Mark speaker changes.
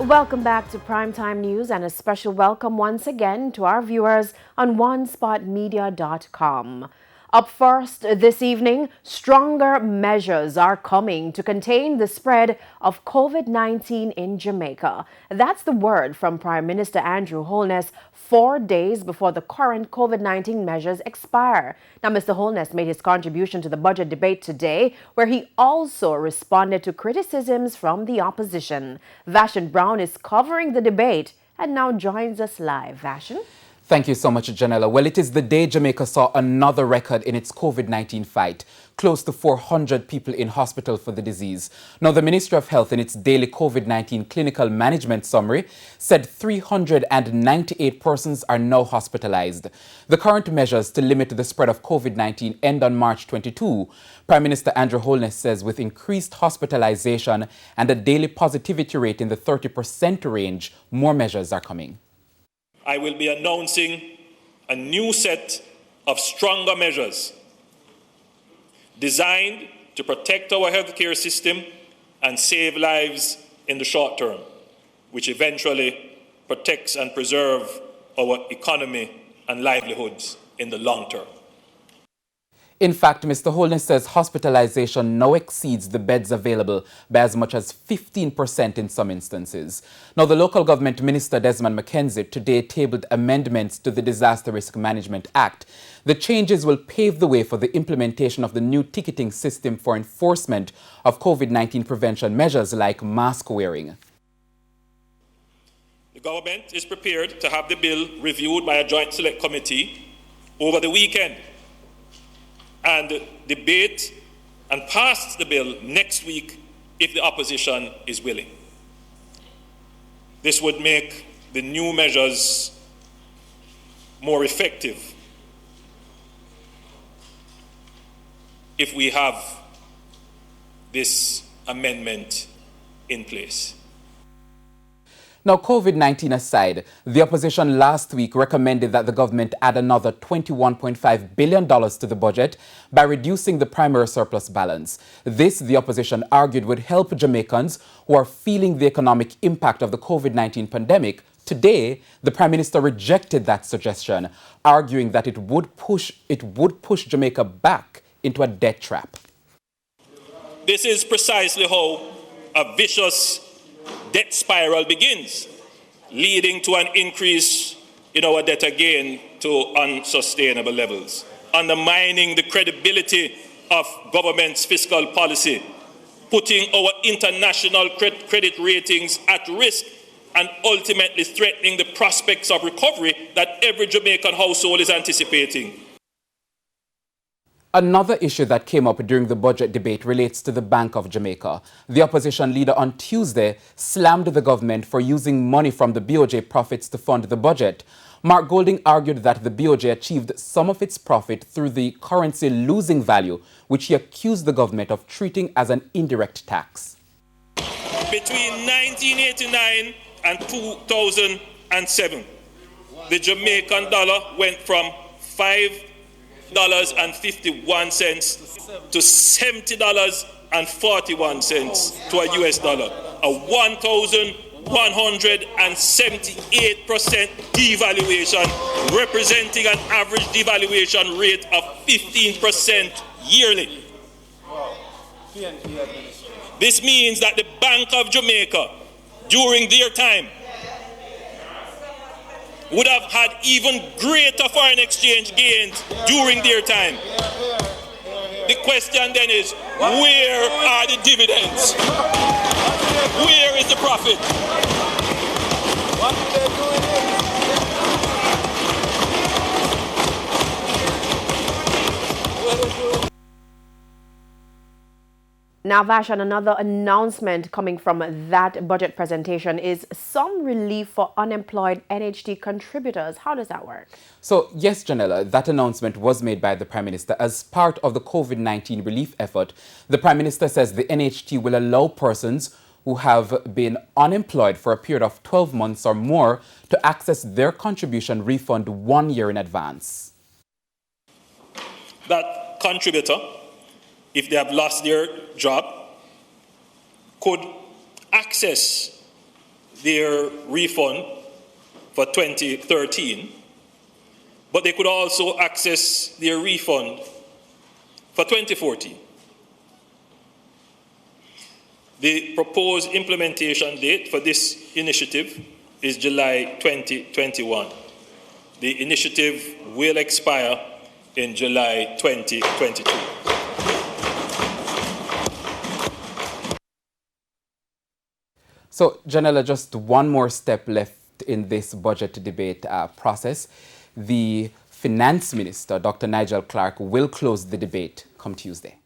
Speaker 1: Welcome back to Primetime News and a special welcome once again to our viewers on onespotmedia.com. Up first this evening, stronger measures are coming to contain the spread of COVID-19 in Jamaica. That's the word from Prime Minister Andrew Holness 4 days before the current COVID-19 measures expire. Now, Mr. Holness made his contribution to the budget debate today, where he also responded to criticisms from the opposition. Vashon Brown is covering the debate and now joins us live. Vashon?
Speaker 2: Thank you so much, Janella. Well, it is the day Jamaica saw another record in its COVID-19 fight. Close to 400 people in hospital for the disease. Now, the Ministry of Health in its daily COVID-19 clinical management summary said 398 persons are now hospitalized. The current measures to limit the spread of COVID-19 end on March 22. Prime Minister Andrew Holness says with increased hospitalization and a daily positivity rate in the 30% range, more measures are coming.
Speaker 3: I will be announcing a new set of stronger measures designed to protect our healthcare system and save lives in the short term, which eventually protects and preserves our economy and livelihoods in the long term.
Speaker 2: In fact, Mr. Holness says hospitalization now exceeds the beds available by as much as 15% in some instances. Now, the local government minister, Desmond McKenzie, today tabled amendments to the Disaster Risk Management Act. The changes will pave the way for the implementation of the new ticketing system for enforcement of COVID-19 prevention measures like mask wearing.
Speaker 3: The government is prepared to have the bill reviewed by a joint select committee over the weekend and debate and pass the bill next week if the opposition is willing. This would make the new measures more effective if we have this amendment in place.
Speaker 2: Now, COVID-19 aside, the opposition last week recommended that the government add another $21.5 billion to the budget by reducing the primary surplus balance. This, the opposition argued, would help Jamaicans who are feeling the economic impact of the COVID-19 pandemic. Today, the Prime Minister rejected that suggestion, arguing that it would push Jamaica back into a debt trap.
Speaker 3: This is precisely how a vicious debt spiral begins, leading to an increase in our debt again to unsustainable levels, undermining the credibility of government's fiscal policy, putting our international credit ratings at risk, and ultimately threatening the prospects of recovery that every Jamaican household is anticipating.
Speaker 2: Another issue that came up during the budget debate relates to the Bank of Jamaica. The opposition leader on Tuesday slammed the government for using money from the BOJ profits to fund the budget. Mark Golding argued that the BOJ achieved some of its profit through the currency losing value, which he accused the government of treating as an indirect tax.
Speaker 3: Between 1989 and 2007, the Jamaican dollar went from $5.51 to $70.41 to a US dollar, a 1,178% devaluation, representing an average devaluation rate of 15% yearly. This means that the Bank of Jamaica, during their time, would have had even greater foreign exchange gains during their time. The question then is, where are the dividends? Where is the profit? What are they doing?
Speaker 1: Now, Vashon, another announcement coming from that budget presentation is some relief for unemployed NHT contributors. How does that work?
Speaker 2: So, yes, Janella, that announcement was made by the Prime Minister as part of the COVID-19 relief effort. The Prime Minister says the NHT will allow persons who have been unemployed for a period of 12 months or more to access their contribution refund 1 year in advance.
Speaker 3: That contributor, if they have lost their job, could access their refund for 2013, but they could also access their refund for 2014. The proposed implementation date for this initiative is July 2021. The initiative will expire in July 2022.
Speaker 2: So, Janella, just one more step left in this budget debate process. The Finance Minister, Dr. Nigel Clarke, will close the debate come Tuesday.